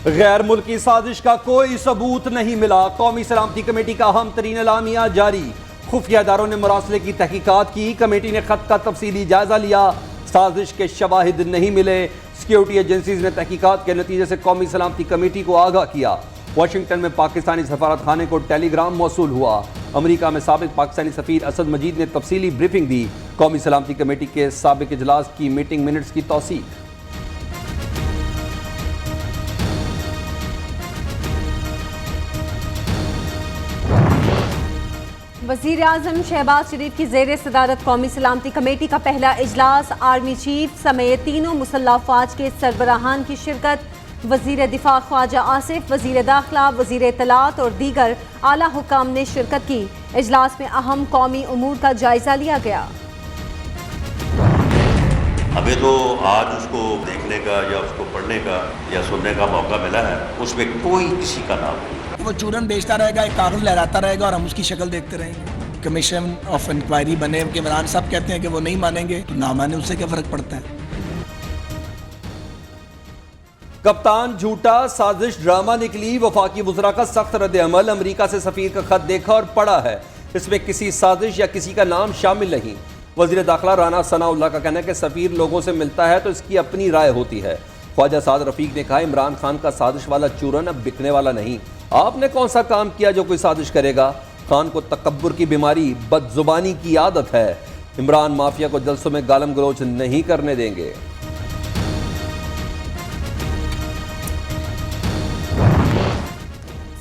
गैर मुल्की साजिश का कोई सबूत नहीं मिला। कौमी सलामती कमेटी का अहम तरीन एलामिया जारी। खुफिया इदारों ने मुरासले की तहकीकात की। कमेटी ने खत का तफसीली जायजा लिया। साजिश के शवाहिद नहीं मिले। सिक्योरिटी एजेंसीज ने तहकीकात के नतीजे से कौमी सलामती कमेटी को आगाह किया। वाशिंगटन में पाकिस्तानी सफारत खाने को टेलीग्राम मौसूल हुआ। अमरीका में साबिक पाकिस्तानी सफीर असद मजीद ने तफसीली ब्रीफिंग दी। कौमी सलामती कमेटी के साबिक इजलास की मीटिंग मिनट्स की तौसीक। वज़ीर आज़म शहबाज शरीफ की ज़ेर सदारत कौमी सलामती कमेटी का पहला इजलास। आर्मी चीफ समेत तीनों मुसल्लह अफ़वाज के सरबराहान की शिरकत। वज़ीर दिफा ख्वाजा आसिफ, वज़ीर दाखिला, वज़ीर इत्तलात और दीगर आला हुक्काम ने शिरकत की। इजलास में अहम कौमी उमूर का जायजा लिया गया। हमें तो आज उसको देखने का या उसको पढ़ने का या सुनने का मौका मिला है, उसमें कोई किसी का नाम नहीं। वो चूरन बेचता रहेगा, एक कागज लहराता रहेगा और हम उसकी शक्ल देखते रहेंगे। कमीशन ऑफ इंक्वायरी बने, इमरान साहब कहते हैं कि वो नहीं मानेंगे, तो ना माने उससे क्या फर्क पड़ता है। कप्तान झूठा, साजिश ड्रामा निकली। वफाकी वज़रा का सख्त रद्द अमल। अमरीका से सफीर का खत देखा और पढ़ा है, इसमें किसी साजिश या किसी का नाम शामिल नहीं। वज़ीर दाखिला राना सनाउल्लाह का कहना है कि सफीर लोगों से मिलता है तो इसकी अपनी राय होती है। ख्वाजा साद रफीक ने कहा, इमरान खान का साजिश वाला चूरन अब बिकने वाला नहीं। आपने कौन सा काम किया जो कोई साजिश करेगा? खान को तकब्बुर की बीमारी, बदजुबानी की आदत है। इमरान माफिया को जलसों में गालम गलोच नहीं करने देंगे।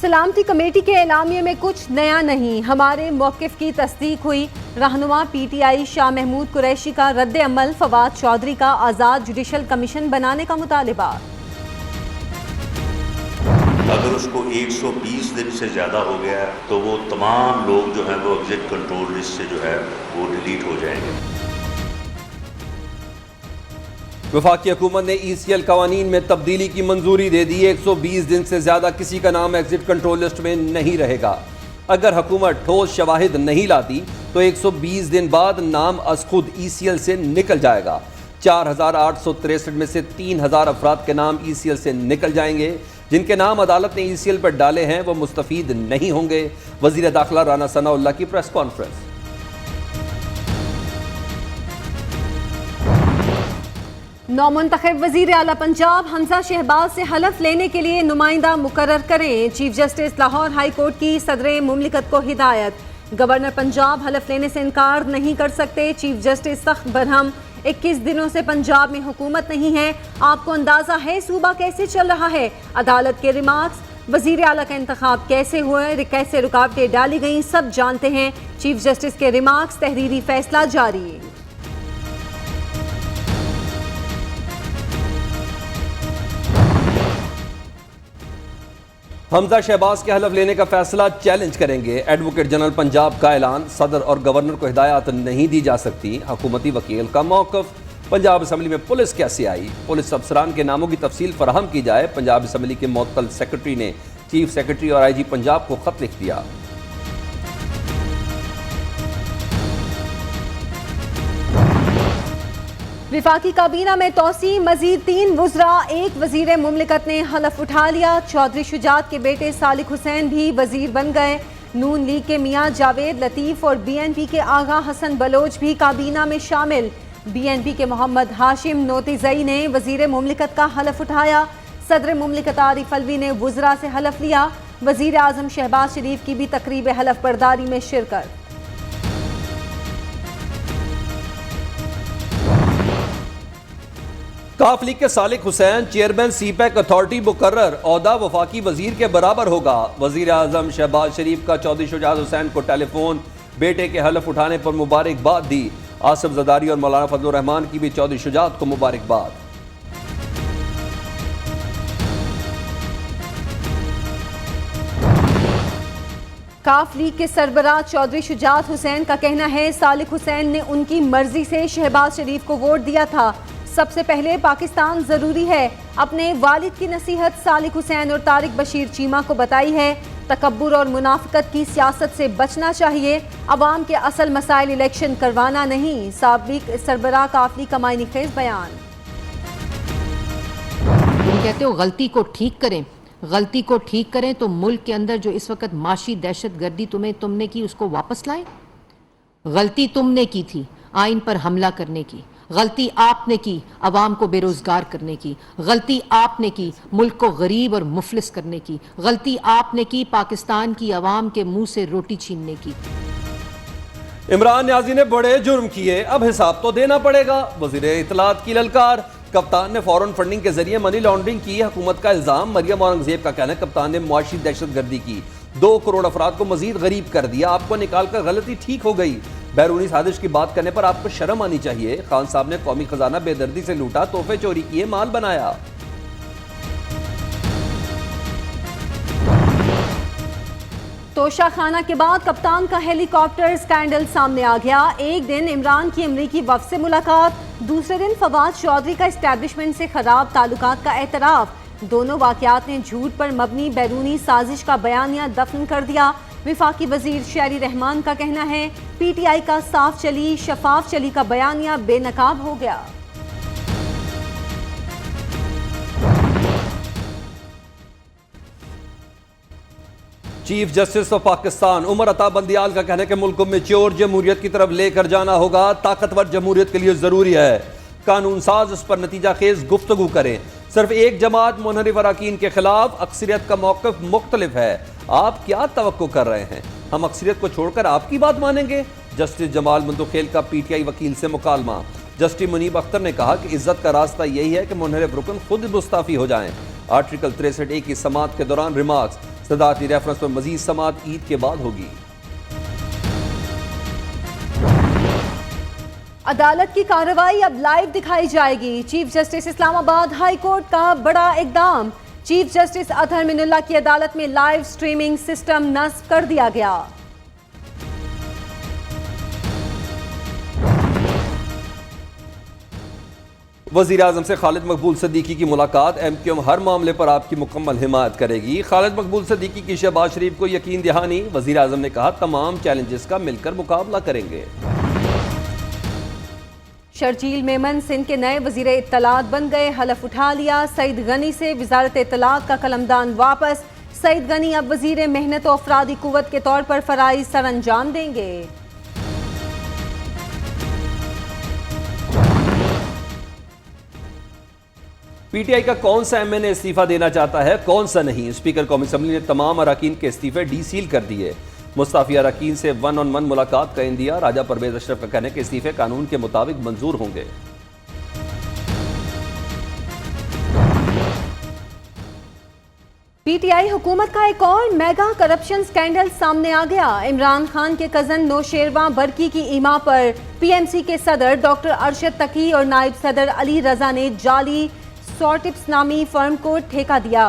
सलामती कमेटी के एलामिये में कुछ नया नहीं, हमारे मौक़िफ़ की तस्दीक हुई। रहनुमा PTI शाह महमूद कुरैशी का रद्द अमल। फवाद चौधरी का आज़ाद जुडिशल कमीशन बनाने का मुतालिबा। अगर उसको 120 दिन से ज़्यादा हो गया है तो वो तमाम लोग जो हैं वो एग्जिट कंट्रोल लिस्ट से जो है वो डिलीट हो जाएंगे। वफाकी हुकूमत ने ECL कवानीन में तब्दीली की मंजूरी दे दी। 120 दिन से ज़्यादा किसी का नाम एग्जिट कंट्रोल लिस्ट में नहीं रहेगा। अगर हुकूमत ठोस शवाहिद नहीं लाती तो 120 दिन बाद नाम अज खुद ECL से निकल जाएगा। 4863 में से 3000 अफराद के नाम ECL से निकल जाएंगे। जिनके नाम अदालत ने ECL पर डाले हैं वो मुस्तफीद नहीं होंगे। वज़ीर दाखिला राना सनाउल्लाह की प्रेस कॉन्फ्रेंस। नौमुंतखब वज़ीर आला पंजाब हमजा शहबाज से हलफ लेने के लिए नुमाइंदा मुकर्रर करें। Chief justice Lahore high court की सदर मुमलिकत को हिदायत। गवर्नर पंजाब हलफ लेने से इनकार नहीं कर सकते। चीफ जस्टिस सख्त बरहम, 21 दिनों से पंजाब में हुकूमत नहीं है, आपको अंदाजा है सूबा कैसे चल रहा है। अदालत के रिमार्क्स, वज़ीर आला का इंतखाब कैसे हुए, कैसे रुकावटें डाली गई, सब जानते हैं। चीफ जस्टिस के रिमार्क्स, तहरीरी फैसला जारी। हमजा शहबाज के हलफ लेने का फैसला चैलेंज करेंगे। एडवोकेट जनरल पंजाब का ऐलान, सदर और गवर्नर को हिदायत नहीं दी जा सकती। हुकूमती वकील का मौक़िफ़। पंजाब असम्बली में पुलिस कैसे आई? पुलिस अफसरान के नामों की तफसील फराहम की जाए। पंजाब असम्बली के मुअत्तल सेक्रेटरी ने चीफ सेक्रेटरी और IG पंजाब को खत लिख दिया। विफाकी काबीना में तोसी, मजीद 3 वुज़रा, 1 वज़ीर मुमलिकत ने हलफ उठा लिया। चौधरी शुजात के बेटे सालिक हुसैन भी वज़ीर बन गए। नून लीग के मियाँ जावेद लतीफ़ और BNP के आगा हसन बलोच भी काबीना में शामिल। BNP के मोहम्मद हाशिम नोतिज़ई ने वज़ीर मुमलिकत का हलफ उठाया। सदर मुमलिकत आरिफ अलवी ने वुज़रा से हलफ लिया। वज़ीर आज़म शहबाज शरीफ की भी तकरीब हलफ बर्दारी में शिरकत। काफ लीग के Salik Hussain chairman CPAC authority मुकर्रर। ओहदा वफाकी वजीर के बराबर होगा। वजीर आजम शहबाज शरीफ का चौधरी शुजात हुसैन को टेलीफोन, बेटे के हलफ उठाने पर मुबारकबाद दी। आसिफ जदारी और मौलाना फजलुर रहमान की भी चौधरी शुजात को मुबारकबाद। काफ लीग के सरबराह चौधरी शुजात हुसैन का कहना है, सालिक हुसैन ने उनकी मर्जी से शहबाज शरीफ को वोट दिया था। सबसे पहले पाकिस्तान ज़रूरी है। अपने वालिद की नसीहत सालिक हुसैन और तारिक बशीर चीमा को बताई है। तकब्बुर और मुनाफिकत की सियासत से बचना चाहिए। अवाम के असल मसाइल इलेक्शन करवाना नहीं। साबिक सरबराह काफली का मायने खेज बयान। कहते हो गलती को ठीक करें, गलती को ठीक करें तो मुल्क के अंदर जो इस वक्त माशी दहशतगर्दी तुमने की उसको वापस लाएं। गलती तुमने की थी आइन पर हमला करने की, गलती आपने की अवाम को बेरोजगार करने की, गलती आपने की मुल्क को गरीब और मुफलिस करने की, गलती आपने की पाकिस्तान की अवाम के मुंह से रोटी छीनने की। इमरान न्याजी ने बड़े जुर्म किए, अब हिसाब तो देना पड़ेगा। वजीर इत्तलात की ललकार। कप्तान ने फॉरेन फंडिंग के जरिए मनी लॉन्ड्रिंग की, हुकूमत का इल्जाम। मरियम औरंगजेब का कहना है कप्तान ने मुआशी दहशतगर्दी की, 2 करोड़ अफराद को मजीद गरीब कर दिया। आपको निकालकर गलती ठीक हो गई। बैरूनी साजिश की बात करने पर आपको शर्म आनी चाहिए। खान साहब ने कौमी खजाना बेदर्दी से लूटा, तोहफे चोरी किए, माल बनाया। तोशा खाना के बाद कप्तान का हेलीकॉप्टर स्कैंडल सामने आ गया। एक दिन इमरान की अमरीकी वफ्द से मुलाकात, दूसरे दिन फवाद चौधरी का एस्टैब्लिशमेंट से खराब ताल्लुकात का एतराफ। दोनों वाकयात ने झूठ पर मबनी बैरूनी साजिश का बयानिया दफन कर दिया। विफाकी वजीर शहरी रहमान का कहना है PTI का साफ चली शफाफ चली का बयानिया बेनकाब हो गया। Chief justice of Pakistan Umar Ata Bandial का कहना है कि मुल्क को मैच्योर जमहूरियत की तरफ लेकर जाना होगा। ताकतवर जमहूरियत के लिए जरूरी है कानून साज उस पर नतीजा खेज गुफ्तगू करें। सिर्फ एक जमात मुनहरिफ अरकान के खिलाफ, अक्सरियत का मौक़िफ़ मुख्तलिफ है। आप क्या तवक्को कर रहे हैं? हम अक्सरियत को छोड़कर आपकी बात मानेंगे? जस्टिस जमाल मंतुखेल का PTI वकील से मुकालमा। जस्टिस मुनीब अख्तर ने कहा कि इज्जत का रास्ता यही है कि मुनहरिफ रुकन खुद मुस्ताफी हो जाएं। आर्टिकल 63A की समाअत के दौरान रिमार्क्स, सदारती रेफरेंस पर मजीद समाअत ईद के बाद होगी। अदालत की कार्रवाई अब लाइव दिखाई जाएगी। Chief justice Islamabad high court का बड़ा इकदाम। चीफ जस्टिस अतहर मिनुल्लाह की अदालत में लाइव स्ट्रीमिंग सिस्टम नस्ब कर दिया गया। वज़ीर आज़म से खालिद मकबूल सदीकी की मुलाकात। MQM हर मामले पर आपकी मुकम्मल हिमायत करेगी। खालिद मकबूल सदीकी की शहबाज शरीफ को यकीन दहानी। वज़ीर आज़म ने कहा तमाम चैलेंजेस का मिलकर मुकाबला करेंगे। शर्जील मेमन सिंध के नए वजीर इत्तलात बन गए, हलफ उठा लिया। सईद गनी से वजारत इत्तलात का कलमदान वापस। सईद गनी अब वजीर मेहनत और अफरादी कुव्वत के तौर पर फराइज सर अंजाम देंगे। PTI का कौन सा MNA इस्तीफा देना चाहता है, कौन सा नहीं? स्पीकर कौमी असम्बली ने तमाम अरकान के इस्तीफे डीसील कर दिए। मुस्ताफी अरकान से 1-on-1 मुलाकात का इंदिया। राजा परवेज अशरफ का कहना है कि इस्तीफे कानून के मुताबिक मंजूर होंगे। PTI हुकूमत का एक और मेगा करप्शन स्कैंडल सामने आ गया। इमरान खान के कजन नौशेरवां बरकी की ईमा पर PMC के सदर डॉक्टर अरशद तकी और नायब सदर अली रजा ने जाली सॉर्टिप्स नामी फर्म को ठेका दिया।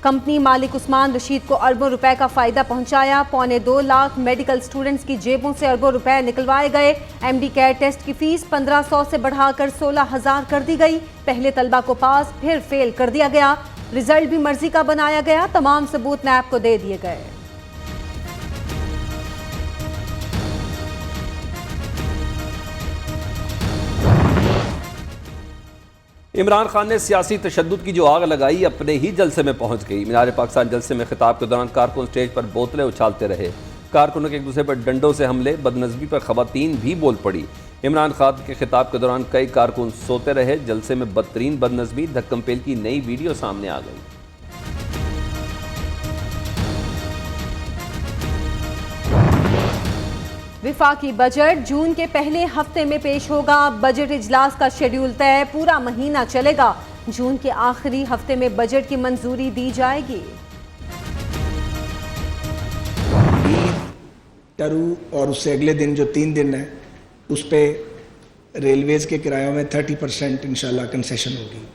कंपनी मालिक उस्मान रशीद को अरबों रुपए का फायदा पहुंचाया। 2.25 लाख मेडिकल स्टूडेंट्स की जेबों से अरबों रुपए निकलवाए गए। MD केयर टेस्ट की फीस 1500 से बढ़ाकर 16,000 कर दी गई। पहले तलबा को पास फिर फेल कर दिया गया। रिजल्ट भी मर्जी का बनाया गया। तमाम सबूत नैब को दे दिए गए। इमरान खान ने सियासी तशद्दुद की जो आग लगाई अपने ही जलसे में पहुंच गई। मीनार पाकिस्तान जलसे में खिताब के दौरान कारकुन स्टेज पर बोतलें उछालते रहे। कारकुनों के एक दूसरे पर डंडों से हमले, बदनज़मी पर खवातीन भी बोल पड़ी। इमरान खान के खिताब के दौरान कई कारकुन सोते रहे। जलसे में बदतरीन बदनज़मी, धक्कम-पेल की नई वीडियो सामने आ गई। विफाकी बजट जून के पहले हफ्ते में पेश होगा। बजट इजलास का शेड्यूल तय, पूरा महीना चलेगा। जून के आखिरी हफ्ते में बजट की मंजूरी दी जाएगी। टरू और उससे अगले दिन जो 3 दिन है उस पे रेलवेज के किरायों में 30% इंशाल्लाह कंसेशन होगी।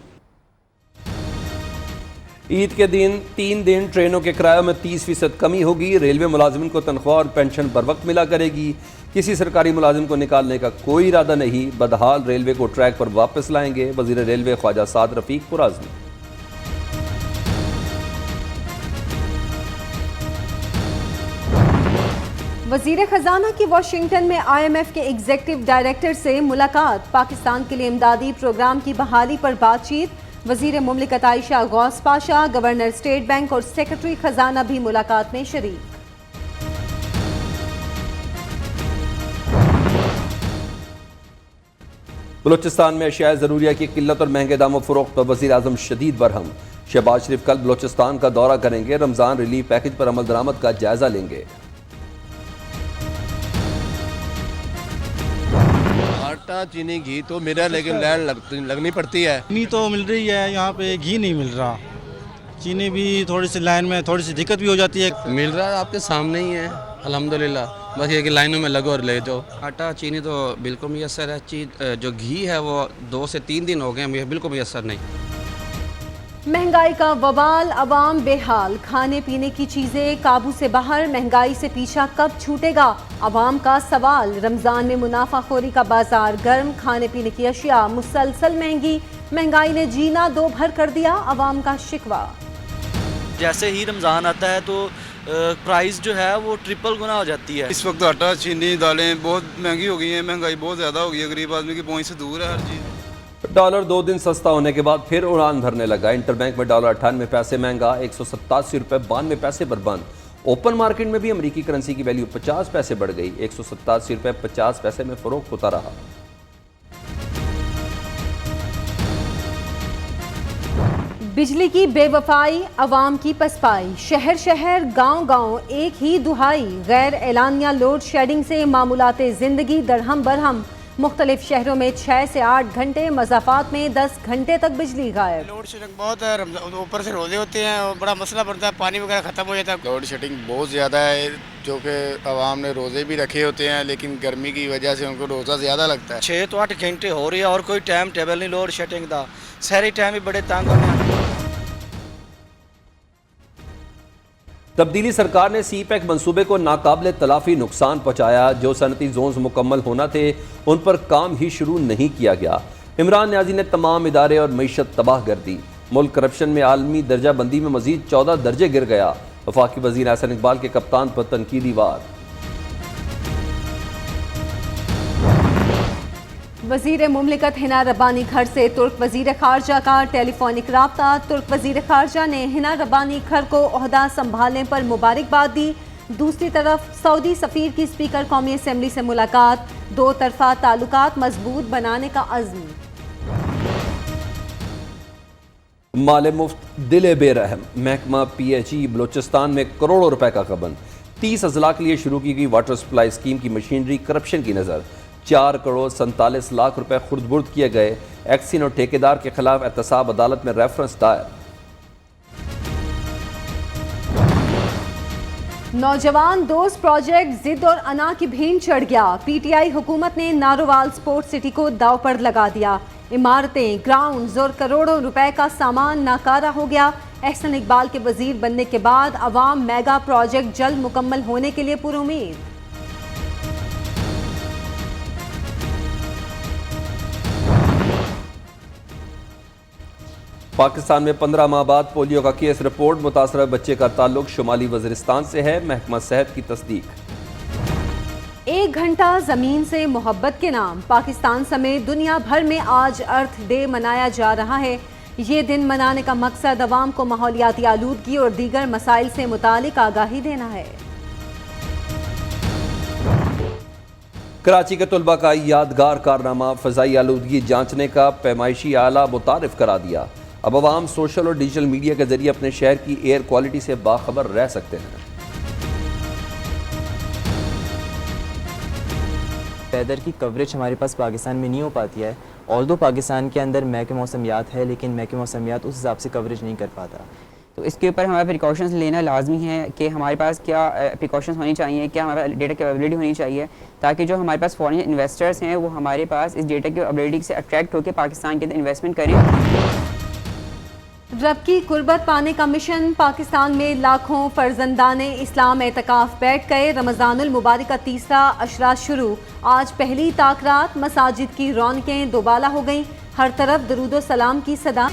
ईद के दिन 3 दिन ट्रेनों के किरायों में 30% कमी होगी। रेलवे मुलाजिमिन को तनख्वाह और पेंशन बर वक्त मिला करेगी। किसी सरकारी मुलाजिम को निकालने का कोई इरादा नहीं। बदहाल रेलवे को ट्रैक पर वापस लाएंगे। वजीर रेलवे ख्वाजा साद रफीक पुराज़्म। वजीर खजाना की वाशिंगटन में IMF के एग्जीक्यूटिव डायरेक्टर से मुलाकात। पाकिस्तान के लिए इमदादी प्रोग्राम की बहाली पर बातचीत। वजीर मुमलिकत Ayesha Ghaus Pasha, governor state bank और सेक्रेटरी खजाना भी मुलाकात में शरीक। बलूचिस्तान में अशिया ज़रूरिया की किल्लत और महंगे दामों फ़रोख्त पर वज़ीर आज़म शदीद बरहम। शहबाज शरीफ कल बलूचिस्तान का दौरा करेंगे, रमज़ान रिलीफ पैकेज पर अमल दरामद का जायजा लेंगे। आटा, चीनी, घी तो मिला, लेकिन लाइन लगनी पड़ती है। चीनी तो मिल रही है यहाँ पे, घी नहीं मिल रहा। चीनी भी थोड़ी सी लाइन में थोड़ी सी दिक्कत भी हो जाती है। मिल रहा है आपके सामने ही है अल्हम्दुलिल्लाह, बस ये कि लाइनों में लगो और ले जाओ। आटा चीनी तो बिल्कुल मुयसर है, जो घी है वो 2 से 3 दिन हो गए हैं, बिल्कुल मुयसर नहीं। महंगाई का वबाल, अवाम बेहाल, खाने पीने की चीजें काबू से बाहर, महंगाई से पीछा कब छूटेगा अवाम का सवाल। रमजान में मुनाफाखोरी का बाजार गर्म, खाने पीने की अशिया मुसलसल महंगी, महंगाई ने जीना दो भर कर दिया अवाम का शिकवा। जैसे ही रमज़ान आता है तो प्राइस जो है वो ट्रिपल गुना हो जाती है। इस वक्त आटा, चीनी, दालें बहुत महंगी हो गई हैं, महंगाई बहुत ज़्यादा हो गई है, गरीब आदमी की पहुंच से दूर है हर चीज़। डॉलर 2 दिन सस्ता होने के बाद फिर उड़ान भरने लगा। इंटरबैंक में डॉलर 98 पैसे महंगा, 187 रुपये 92 पैसे पर बंद। ओपन मार्केट में भी अमेरिकी करेंसी की वैल्यू 50 पैसे बढ़ गई, 187 रुपये 50 पैसे में फरोख्त होता रहा। बिजली की बेवफाई, अवाम की पसपाई, शहर शहर गांव गांव एक ही दुहाई, गैर एलानिया लोड शेडिंग से मामूलाते ज़िंदगी दरहम बरहम। मुख्तलिफ शहरों में 6 से 8 घंटे, मज़ाफ़ात में 10 घंटे तक बिजली गायब। लोड शेडिंग बहुत है, ऊपर से रोजे होते हैं और बड़ा मसला पड़ता है, पानी वगैरह ख़त्म हो जाता है। लोड शेडिंग बहुत ज़्यादा है, जो कि आवाम ने रोज़े भी रखे होते हैं, लेकिन गर्मी की वजह से उनको रोज़ा ज़्यादा लगता है। 6 तो 8 घंटे हो रही है और कोई टाइम टेबल नहीं लोड शेडिंग का। सारे टाइम भी बड़े तंग होने। तब्दीली सरकार ने सी-पैक मंसूबे को नाकाबिले तलाफी नुकसान पहुंचाया। जो सनती जोन्स मुकम्मल होना थे उन पर काम ही शुरू नहीं किया गया। इमरान न्याजी ने तमाम इदारे और मईशत तबाह कर दी। मुल्क करप्शन में आलमी दर्जा बंदी में मजीद 14 दर्जे गिर गया। वफाकी वजीर एहसन इकबाल के कप्तान पर तनकीदी वार। वजीर मुमलिकत हिना रब्बानी खर से तुर्क वजीर खारजा का टेलीफोनिक राब्ता। तुर्क वजीर खारजा ने हिना रब्बानी खर को ओहदा संभालने पर मुबारकबाद दी। दूसरी तरफ सऊदी सफ़ीर की स्पीकर कौमी असम्बली से मुलाकात, 2 तरफा ताल्लुकात मजबूत बनाने का अज़्म। माले मुफ्त दिले बेरहम, महकमा PHE बलूचिस्तान में करोड़ों रुपए का गबन। 30 अजला के लिए शुरू की गई वाटर सप्लाई स्कीम की मशीनरी करप्शन की नज़र। 4 करोड़ 47 लाख रुपए खुर्द-बुर्द किए गए। एक्सिन और ठेकेदार के खिलाफ एहतसाब अदालत में रेफरेंस दायर। नौजवान दोस्त प्रोजेक्ट जिद और अना की भीड़ चढ़ गया। PTI हुकूमत ने नारोवाल स्पोर्ट्स सिटी को दाव पर लगा दिया। इमारतें, ग्राउंड्स और करोड़ों रुपए का सामान नाकारा हो गया। एहसन इकबाल के वजीर बनने के बाद अवाम मेगा प्रोजेक्ट जल्द मुकम्मल होने के लिए पुरुमीद। पाकिस्तान में 15 माह बाद पोलियो का केस रिपोर्ट। मुतासरा बच्चे का ताल्लुक शुमाली वज़ीरिस्तान से है। महकमा सेहत की तस्दीक। 1 घंटा ज़मीन से मोहब्बत के नाम, पाकिस्तान समेत दुनिया भर में आज अर्थ डे मनाया जा रहा है। ये दिन मनाने का मकसद अवाम को माहौलियाती आलूदगी और दीगर मसाइल से मुतालिक आगाही देना है। कराची के तुलबा का यादगार कारनामा, फ़ज़ाई आलूदगी जांचने का पैमाइशी आला मुतारिफ करा दिया। अब अवाम सोशल और डिजिटल मीडिया के जरिए अपने शहर की एयर क्वालिटी से बाखबर रह सकते हैं। वेदर की कवरेज हमारे पास पाकिस्तान में नहीं हो पाती है। ऑल्दो पाकिस्तान के अंदर महकमा मौसमियात है, लेकिन महकमा मौसमियात उस हिसाब से कवरेज नहीं कर पाता। तो इसके ऊपर हमारे प्रिकॉशंस लेना लाजमी है कि हमारे पास क्या प्रिकॉशंस होनी चाहिए, क्या हमारे पास डेटा की अवेलेबिलिटी होनी चाहिए, ताकि जो हमारे पास फॉरेन इन्वेस्टर्स हैं वो हमारे पास इस डेटा की अवेलेबिलिटी से अट्रैक्ट होकर पाकिस्तान के अंदर इन्वेस्टमेंट करें। रब की कुर्बत पाने का मिशन, पाकिस्तान में लाखों फर्जंदाने इस्लाम एतकाफ बैठ गए। रमज़ानुल मुबारक का तीसरा अशरा शुरू। आज पहली ताकरात, मसाजिद की रौनकें दोबाला हो गईं। हर तरफ दरूद व सलाम की सदा।